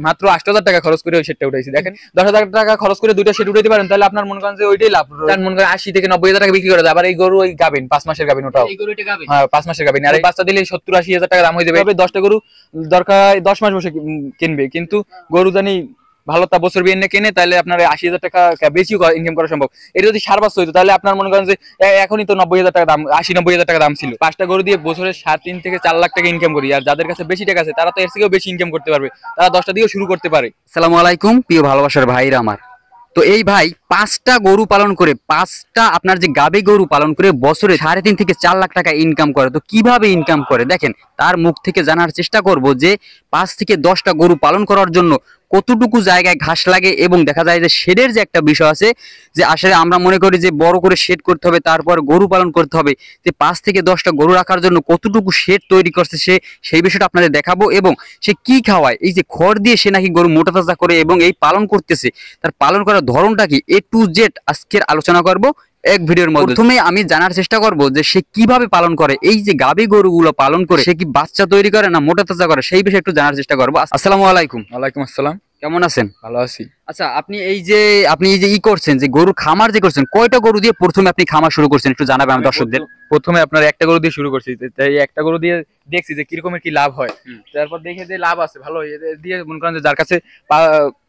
মাত্র 8,000 টাকা খরচ করে ওই শেডটা উঠাইছি। দেখেন 10,000 টাকা খরচ করে দুইটা শেড উঠাইতে পারেন, তাহলে আপনার মনে করেন যে ওইটাই লাভ। মনে করেন 80 থেকে 90,000 টাকা বিক্রি করে দেয়। আবার এই গরু ওই গাবিন 5 মাসের গাবিন, ওটাও হ্যাঁ 5 মাসের গাবিন। আর এই বাচ্চা দিলে 70-80,000 টাকা দাম হয়ে যাবে। 10টা গরু দরকার 10 মাস বসে কিনবে, কিন্তু গরু জানি ভালো তা বছর বিয়ে এনে কেনে, তাহলে আপনার 80,000 টাকা বেশি ইনকাম করা সম্ভব। এটা যদি 7 বছর হইতো তাহলে আপনার মনে করেন যে এখনই তো 90,000 টাকা দাম, 80-90,000 টাকা দাম ছিল। 5টা গরু দিয়ে বছরে 3.5 থেকে 4 লাখ টাকা ইনকাম করি। আর যাদের কাছে বেশি টাকা আছে তারা তো এর থেকেও বেশি ইনকাম করতে পারবে, তারা 10টা দিয়েও শুরু করতে পারে। আসসালামু আলাইকুম প্রিয় ভালোবাসার ভাইরা আমার। তো এই ভাই 5টা গরু পালন করে, 5টা আপনার যে গাভী গরু পালন করে বছরে 3.5 থেকে 4 লাখ টাকা ইনকাম করে। তো কিভাবে ইনকাম করে দেখেন, তার মুখ থেকে জানার চেষ্টা করব যে 5 থেকে 10টা গরু পালন করার জন্য কতটুকু জায়গায় ঘাস লাগে, এবং দেখা যায় যে শেডের যে একটা বিষয় আছে, যে আসলে আমরা মনে করি যে বড় করে শেড করতে হবে, তারপর গরু পালন করতে হবে, যে 5 থেকে 10টা গরু রাখার জন্য কতটুকু শেড তৈরি করছে সে, সেই বিষয়টা আপনাদের দেখাবো। এবং সে কি খাওয়ায়, এই যে খড় দিয়ে সে নাকি গরু মোটা তাজা করে এবং এই পালন করতেছে, তার পালন করার ধরনটা কি, A to Z আজকের আলোচনা করব এক ভিডিওর মধ্যে। প্রথমে আমি জানার চেষ্টা করব যে সে কিভাবে পালন করে, এই যে গাভী গরুগুলো পালন করে সে কি বাচ্চা তৈরি করে না মোটা তাজা করে, সেই বিষয়ে একটু জানার চেষ্টা করব। আসসালামু আলাইকুম। ওয়ালাইকুম আসসালাম। কেমন আছেন? ভালো আছি। আচ্ছা, আপনি এই যে করছেন, যে গরু খামার যে করছেন, কয়টা গরু দিয়ে প্রথমে আপনি খামার শুরু করছেন একটু জানাবেন আমার দর্শকদের। প্রথমে আপনার একটা গরু দিয়ে শুরু করছি, তাই একটা গরু দিয়ে দেখছি যে কিরকমের কি লাভ হয়। তারপর দেখে যে লাভ আছে ভালো, দিয়ে মনে করেন যে যার কাছে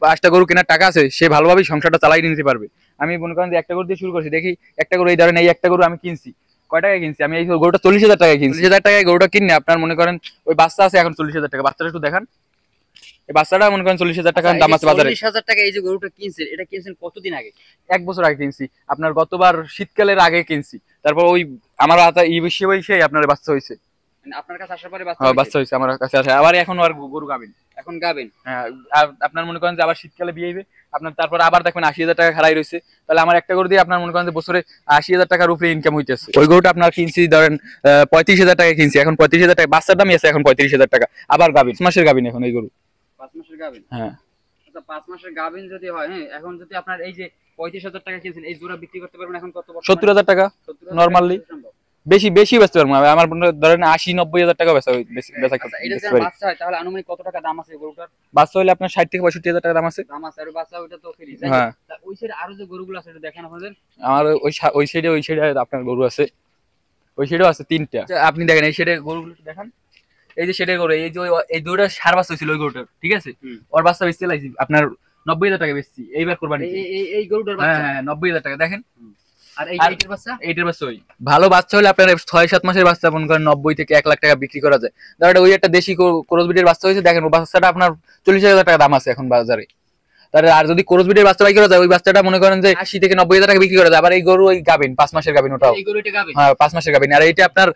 5টা গরু কেনার টাকা আছে সে ভালোভাবে সংসারটা চালাই নিতে পারবে। আমি মনে করেন যে একটা গরু দিয়ে শুরু করছি, দেখি একটা গরু, এই ধরেন এই একটা গরু আমি কিনছি, কয় টাকায় কিনছি আমি, এই গরুটা 40,000 টাকায় কিনছি। 40,000 টাকায় গরুটা কিনে আপনার মনে করেন ওই বাচ্চা আছে এখন 40,000 টাকা। বাচ্চাটা একটু দেখান, এই বাচ্চাটা মনে করেন 40,000 টাকা দাম আছে বাজারে। 40,000 টাকা এই যে গরুটা কিনছেন, এটা কিনছেন কতদিন আগে? 1 বছর আগে কিনছি, আপনার গতবার শীতকালের আগে কিনছি। তারপর ওই আমার হাতে এই বসে আপনার বাচ্চা হয়েছে, মানে আপনার কাছে আসার পরে বাচ্চা হয়েছে আমার কাছে আসে। আবার এখন আর গরু গাবেন, এখন গাবেন। হ্যাঁ আপনার মনে করেন যে আবার শীতকালে বিয়ে হইবে আপনার, তারপর আবার দেখবেন 80,000 টাকা খাড়াই রয়েছে। তাহলে আমার একটা গরু দিয়ে আপনার মনে করেন যে বছরে 80,000 টাকার উপরে ইনকাম হইতেছে। ওই গরুটা আপনার কিনছি ধরেন 35,000 টাকা কিনছি, এখন 35,000 টাকা বাচ্চার দামই আছে এখন 35,000 টাকা। আবার গাবিন 5 মাসের গাবিন এখন এই গরু, 5 মাসের গাবিন। হ্যাঁ আচ্ছা, 5 মাসের গাবিন যদি হয়, হ্যাঁ, এখন যদি আপনার এই যে 35,000 টাকা কিনছেন, এই জোড়া বিক্রি করতে পারবেন এখন কত? 70,000 টাকা নরমালি। বেশি বেচতে পারবো আমার ধরেন 80-90,000 টাকা বেচা। এটা যদি বাচ্চা হয় তাহলে আনুমানিক কত টাকা দাম আছে গরুটার? বাচ্চা হলে আপনার 60 থেকে 65,000 টাকা দাম আছে। আর বাচ্চা ওইটা তো ফ্রি। হ্যাঁ, ওই সাইডে আরো যে গরুগুলো আছে এটা দেখেন আপনাদের। আমার ওই সাইডে আপনার গরু আছে, ওই সাইডেও আছে 3টা। আপনি দেখেন এই সাইডে গরুগুলো দেখান, এই যে সেটা গরু, এই যে এই দুটো 4 বাচ্চা ছিল ওই গরুটার, ঠিক আছে, ওর বাচ্চা বেচতে লাগছি আপনার 90,000 টাকা বেচছি এইবার কোরবানি। এই গরুটার বাচ্চা, হ্যাঁ 90,000 টাকা দেখেন। আর এইটার বাচ্চা, ওই ভালো বাচ্চা হলে আপনার 6-7 মাসের বাচ্চা মনে করেন 90 থেকে 1 লাখ টাকা বিক্রি করা যায়। তারপরে ওই একটা দেশি ক্রস ব্রিডের বাচ্চা হয়েছে, দেখেন ওই বাচ্চাটা আপনার 40,000 টাকা দাম আছে এখন বাজারে। তাহলে আর যদি ক্রস ব্রিডের বাচ্চা বিক্রি করা যায়, ওই বাচ্চাটা মনে করেন যে 80 থেকে 90,000 টাকা বিক্রি করা যায়। আবার এই গরু ওই গাবিন 5 মাসের গাবিন, ওটাও হ্যাঁ 5 মাসের গাবিন। আর এটা আপনার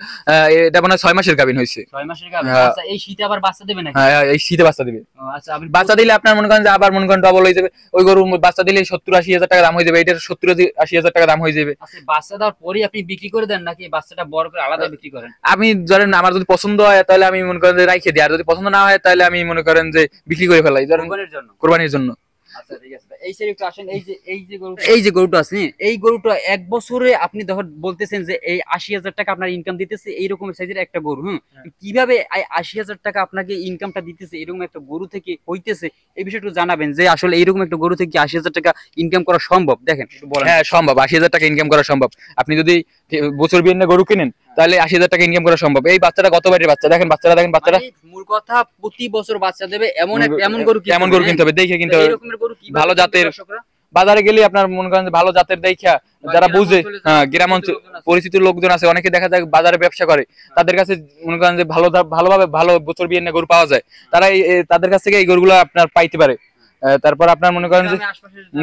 এটা মানে 6 মাসের গাবিন হয়েছে। 6 মাসের গাবিন। আচ্ছা, এই শীতে আবার বাচ্চা দেবে নাকি? হ্যাঁ এই শীতে বাচ্চা দিবে। আচ্ছা, বাচ্চা দিলে আপনার মনে করেন যে আবার মনে করেন ডবল হয়ে যাবে। ওই গরু বাচ্চা দিলে 70-80,000 টাকা দাম হয়ে যাবে, এটার 70-80,000 টাকা দাম হয়ে যাবে। আচ্ছা, বাচ্চা দেওয়ার পরে আপনি বিক্রি করে দেন নাকি বাচ্চাটা বড় করে আলাদা বিক্রি করেন? আমি ধরেন আমার যদি পছন্দ হয় তাহলে আমি মনে করেন যে রাইখে দিই, আর যদি পছন্দ না হয় তাহলে আমি মনে করেন যে বিক্রি করে ফেলাই ধরেন কোরবানির জন্য। আচ্ছা ঠিক আছে, এই সাইডে একটু আসেন। এই যে গরুটা আছে, এই গরুটা 1 বছরে আপনি ধর বলতেছেন যে এই 80,000 টাকা আপনার ইনকাম দিতেছে, এইরকম সাইজের একটা গরু। কিভাবে 80,000 টাকা আপনাকে ইনকামটা দিতেছে, এরকম একটা গরু থেকে হইতেছে, এই বিষয়টা একটু জানাবেন যে আসলে এইরকম একটা গরু থেকে 80,000 টাকা ইনকাম করা সম্ভব? দেখেন একটু বলেন। হ্যাঁ সম্ভব, 80,000 টাকা ইনকাম করা সম্ভব। আপনি যদি বছর বিয়ে গরু কিনেন তাহলে 80,000 টাকা ইনকাম করা সম্ভব। এই বাচ্চাটা গত বাড়ির বাচ্চা, দেখেন বাচ্চাটা দেখেন, বাচ্চাটা মূল কথা প্রতি বছর বাচ্চা দেবে এমন গরু কিনতে হবে, দেখে কিনতে হবে ভালো জাতের। বাজারে গেলে আপনার মনে করেন ভালো জাতের দেখা, যারা বুঝে, হ্যাঁ গ্রাম অঞ্চল পরিচিত লোকজন আছে অনেকে দেখা যায় বাজারে ব্যবসা করে, তাদের কাছে মনে করেন যে ভালোভাবে ভালো বছর বিয়ে গরু পাওয়া যায়, তারা তাদের কাছ থেকে এই গরুগুলো আপনার পাইতে পারে। তারপর আপনার মনে করেন যে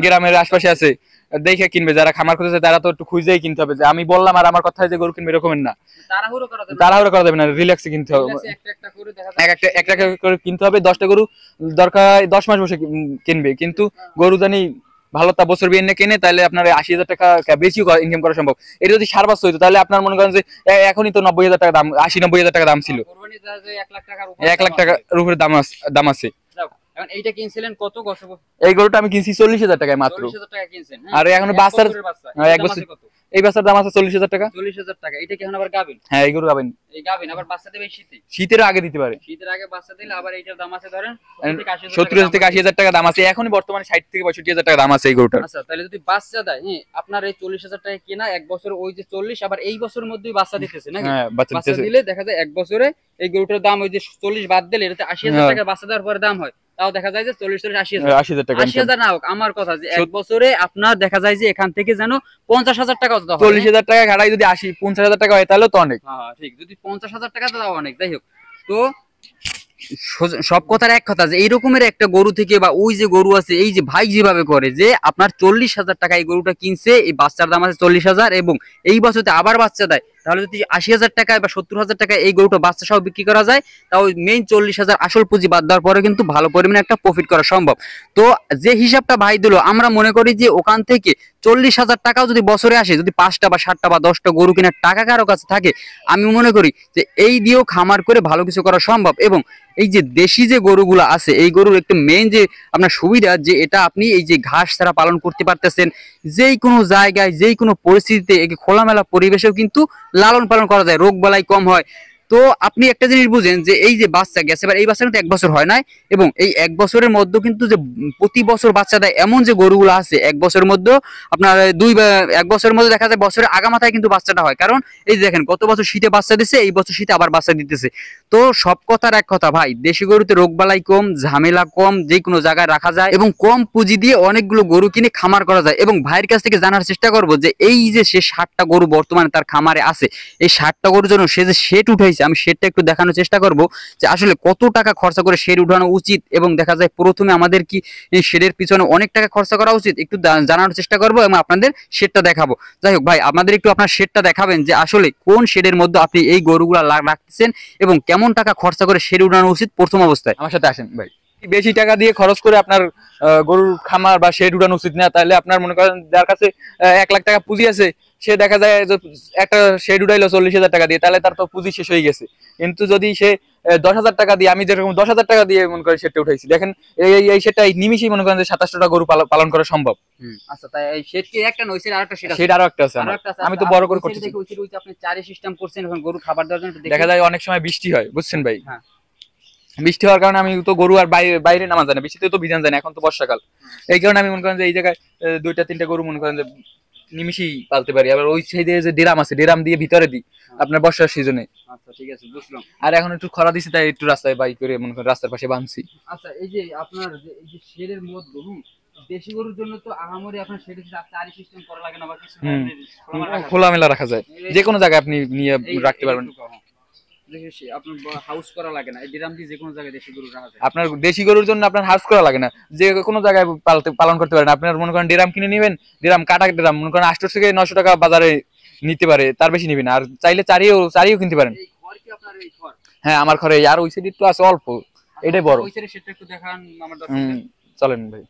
গ্রামের আশপাশে আছে দেখে কিনবে, যারা খামার করতেছে তারা তো একটু খুঁজেই কিনতে হবে, যে আমি বললাম আর আমার কথা যে গরু কিনবে এরকমের না, তাড়াহুড়ো করা যাবে না, রিল্যাক্সে কিনতে হবে, একটা করে কিনতে হবে। 10টা গরু দরকার 10 মাস বসে কিনবে, কিন্তু গরু জানি ভালো তা বছর বিয়ে এনে কেনে, তাহলে আপনার 80,000 টাকা বেশি ইনকাম করা সম্ভব। এটা যদি 7 বছর হইতো তাহলে আপনার মনে করেন যে এখনই তো 90,000 টাকা দাম, 80-90,000 টাকা দাম ছিল, 1 লাখ টাকার উপরে দাম আছে। এইটা কিনছিলেন কত? এই গরুটা আমি কিনছি 40,000 টাকায় মাত্র। আর এখনো বাচ্চার এই বাচ্চার দাম আছে 40,000 টাকা। 40,000 টাকা। এটা কি এখন আবার গাবিন? হ্যাঁ এই গরু গাবেন। এই গাবিন আবার বাচ্চা দেবে শীতে? শীতের আগে দিতে পারে। শীতের আগে বাচ্চা দিলে আবার এইটার দাম আছে ধরেন 70,000 থেকে 80,000 টাকা দাম আছে, এখনই বর্তমানে 60 থেকে 65,000 টাকা দাম আছে এই গরুটার। আচ্ছা তাহলে যদি বাচ্চা দেয়, হ্যাঁ আপনার এই 40,000 টাকা কেনা, এক বছর ওই যে 40 আবার এই বছরের মধ্যেই বাচ্চা দিতেছে নাকি? হ্যাঁ বাচ্চা দিতেছে। দিলে দেখা যায় এক বছরে এই গরুটার দাম ওই যে 40 বাদ দিলে এটাতে 80,000 টাকা বাচ্চা দেওয়ার পরে দাম হয়, তাও দেখা যায় যে 40 80,000 টাকা। 80,000 না হোক, আমার কথা যে এক বছরে আপনার দেখা যায় যে এখান থেকে যেন 50,000 টাকা হতো। 40,000 টাকা খাড়াই যদি 50,000 টাকা হয় তাহলে তো অনেক। হ্যাঁ ঠিক, যদি 50,000 টাকা দাও অনেক। যাই হোক, তো সব কথার এক কথা যে এই রকমের একটা গরু থেকে বা ওই যে গরু আছে, এই যে ভাই যেভাবে করে যে আপনার 40,000 টাকা এই গরুটা কিনছে, এই বাচ্চার দাম আছে 40,000 এবং এই বছরতে আবার বাচ্চা দেয়, তাহলে যদি 80,000 টাকায় বা 70,000 টাকায় এই গরুটা বাচ্চা সহ বিক্রি করা যায়, তাও মেইন 40,000 আসল পুঁজি বাদ দেওয়ার পরে কিন্তু ভালো পরিমাণে একটা প্রফিট করা সম্ভব। তো যে হিসাবটা ভাই দিল, আমরা মনে করি যে ওখান থেকে 40,000 টাকাও যদি বছরে আসে, যদি 5টা বা 7টা বা 10টা গরু কেনার টাকা কারো কাছে থাকে, আমি মনে করি যে এই দিয়েও খামার করে ভালো কিছু করা সম্ভব। এবং এই যে দেশি যে গরুগুলো আছে, এই গরুর একটা মেইন যে আপনার সুবিধা যে এটা আপনি এই যে ঘাস ছাড়া পালন করতে পারতেছেন, যেই কোনো জায়গায় যেই কোনো পরিস্থিতিতে একে খোলামেলা পরিবেশেও কিন্তু লালন পালন করা যায়, রোগ বালাই কম হয়। তো আপনি একটা জিনিস বুঝেন যে এই যে বাচ্চা গেছে, এবার এই বাচ্চা কিন্তু 1 বছর হয় নাই, এবং এই 1 বছরের মধ্যে কিন্তু যে প্রতি বছর বাচ্চা দেয় এমন যে গরুগুলো আছে, 1 বছরের মধ্যে আপনার 1 বছরের মধ্যে দেখা যায় বছরের আগামাথায় কিন্তু বাচ্চাটা হয়। কারণ এই যে দেখেন গত বছর শীতে বাচ্চা দিচ্ছে, এই বছর শীতে আবার বাচ্চা দিতেছে। তো সব কথার এক কথা ভাই, দেশি গরুতে রোগ বালাই কম, ঝামেলা কম, যে কোনো জায়গায় রাখা যায় এবং কম পুঁজি দিয়ে অনেকগুলো গরু কিনে খামার করা যায়। এবং ভাইয়ের কাছ থেকে জানার চেষ্টা করবো যে এই যে সে 60টা গরু বর্তমানে তার খামারে আছে, এই 60টা গরুর জন্য সে যে শেড উঠাইছে, আমি শেডটা একটু দেখানোর চেষ্টা করব যে আসলে কত টাকা খরচা করে শেড উঠানো উচিত, এবং দেখা যায় প্রথমে আমাদের কি এই শেডের পিছনে অনেক টাকা খরচা করা উচিত, একটু জানানোর চেষ্টা করব এবং আপনাদের শেডটা দেখাবো। যাই হোক ভাই, আপনাদের একটু আপনার শেডটা দেখাবেন যে আসলে কোন শেডের মধ্যে আপনি এই গরুগুলা রাখতেছেন এবং কেমন টাকা খরচা করে শেড উঠানো উচিত প্রথম অবস্থায়। আমার সাথে আসেন ভাই। বেশি টাকা দিয়ে খরচ করে আপনার গরুর খামার বা শেড উঠানো উচিত না। তাহলে আপনার মনে করেন যার কাছে 1 লাখ টাকা পুঁজি আছে, সে দেখা যায় যে একটা শেড উঠাইলো 40,000 টাকা দিয়ে, তাহলে তার তো পুঁজি শেষ হয়ে গেছে। কিন্তু যদি সে 10,000 টাকা দিয়ে, আমি যেরকম 10,000 টাকা দিয়ে মনে করেন শেডটা উঠাইছি, দেখেন এই শেডটা নিমিশেই মনে করেন যে 27টা গরু পালন করা সম্ভব। আচ্ছা, তাই এই শেড কি একটা নইছে, আর একটা শেড আরো একটা আছে, আমি তো বড় করে করতেছি। দেখি ওই যে আপনি চারি সিস্টেম করছেন এখন গরু খাবার দেওয়ার জন্য, দেখা যায় অনেক সময় বৃষ্টি হয়, বুঝছেন ভাই। হ্যাঁ, বৃষ্টি হওয়ার কারণে আমি তো গরু আর বাইরে নামা যায় না, বৃষ্টিতে তো ভিজান যায় না, এখন তো বর্ষাকাল। এই কারণে আমি মনে করেন যে এই জায়গায় 2টা 3টা গরু মনে করেন যে নিমিশেই পালতে পারি। আবার ওই সাইডে যে ড্রাম আছে, ড্রাম দিয়ে ভিতরে দিই আপনার বর্ষার সিজনে। আচ্ছা ঠিক আছে, বুঝলাম। আর এখন একটু খরা দিছে, তাই একটু রাস্তায় বাই করে মনে করেন রাস্তার পাশে বাঁধছি। আচ্ছা, এই যে আপনার এই যে শেডের মধ্যে দেশি গরুর জন্য তো আহামরি আপনার শেডে চারি সিস্টেম করা লাগে না, বা কিছু খোলামেলা রাখা যায়, যে কোনো জায়গায় আপনি নিয়ে রাখতে পারবেন। আপনার দেশি গরুর জন্য আপনার হাউস করা লাগে না, যে কোনো জায়গায় পালন করতে পারেন। আপনার মনে করেন ড্রাম কিনে নেবেন, ড্রাম কাটা ড্রাম মনে করেন 800 থেকে 900 টাকা বাজারে নিতে পারে, তার বেশি নিবেন। আর চাইলে চারিও কিনতে পারেন। হ্যাঁ আমার ঘরে, আর ওই সাইডে একটু আছে অল্প, এটাই বড়। চলেন ভাই,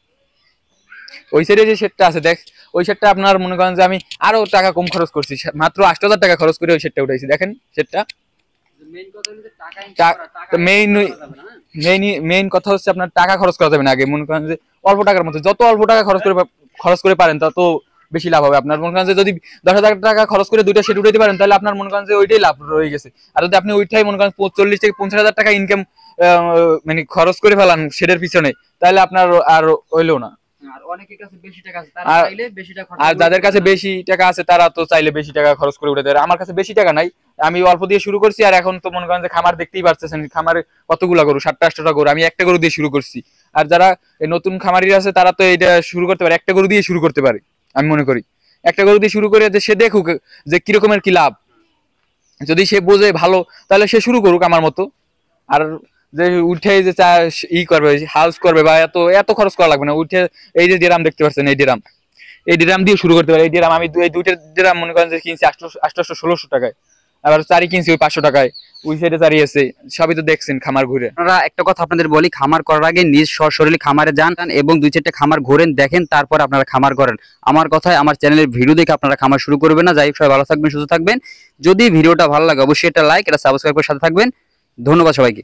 ওই সাইডে যে শেডটা আছে দেখ, ওই শেডটা আপনার মনে করেন যে আমি আরো টাকা কম খরচ করছি, মাত্র 8,000 টাকা খরচ করে ওই শেডটা উঠাইছি। দেখেন শেডটা মেইন কথা হচ্ছে আপনার টাকা খরচ করা যাবে না। আগে মনে করেন যে অল্প টাকার মধ্যে, যত অল্প টাকা খরচ করে পারেন তত বেশি লাভ হবে আপনার। মনে করেন যে যদি 10,000 টাকা খরচ করে 2টা শেড উঠাইতে পারেন, তাহলে আপনার মনে করেন যে ওইটাই লাভ রয়ে গেছে। আর যদি আপনি ওইটাই মনে করেন 40 থেকে 50,000 টাকা ইনকাম মানে খরচ করে ফেলান শেডের পিছনে, তাহলে আপনার আর হইলো না। আর যাদের কাছে বেশি টাকা আছে তারা তো চাইলে বেশি টাকা খরচ করে উঠাতে পারে। আমার কাছে বেশি টাকা নাই, আমি অল্প দিয়ে শুরু করছি। আর এখন তো মনে করেন যে খামার দেখতেই পারতেছেন, খামারে কতগুলা গরু, 7টা 8টা গরু, আমি একটা গরু দিয়ে শুরু করছি। আর যারা নতুন খামারি আছে তারা তো এটা শুরু করতে পারে, একটা গরু দিয়ে শুরু করতে পারে। আমি মনে করি একটা গরু দিয়ে শুরু করে যে সে দেখুক যে কিরকমের কি লাভ, যদি সে বোঝে ভালো তাহলে সে শুরু করুক আমার মতো। আর যে উঠে যে করবে, হাউস করবে, বা এত খরচ করা লাগবে না। উঠে এই যে ড্রাম দেখতে পাচ্ছেন, এই ড্রাম দিয়ে শুরু করতে পারে। এই ড্রাম আমি এই 2টা ড্রাম মনে করেন যে কিনছি 800-1600 টাকায়, আবার চারি কিনছি ওই 500 টাকায়। ওই সাইডে চারি আছে, সবই তো দেখছেন খামার ঘুরে। আপনারা একটা কথা আপনাদের বলি, খামার করার আগে নিজ সশরীরে খামারে যান এবং 2-4টা খামার ঘোরেন, দেখেন, তারপর আপনারা খামার করেন। আমার কথায় আমার চ্যানেলের ভিডিও দেখে আপনারা খামার শুরু করবেন না। যাই হোক, সবাই ভালো থাকবেন, সুস্থ থাকবেন। যদি ভিডিওটা ভালো লাগে অবশ্যই একটা লাইক, এটা সাবস্ক্রাইব করে সাথে থাকবেন। ধন্যবাদ সবাইকে।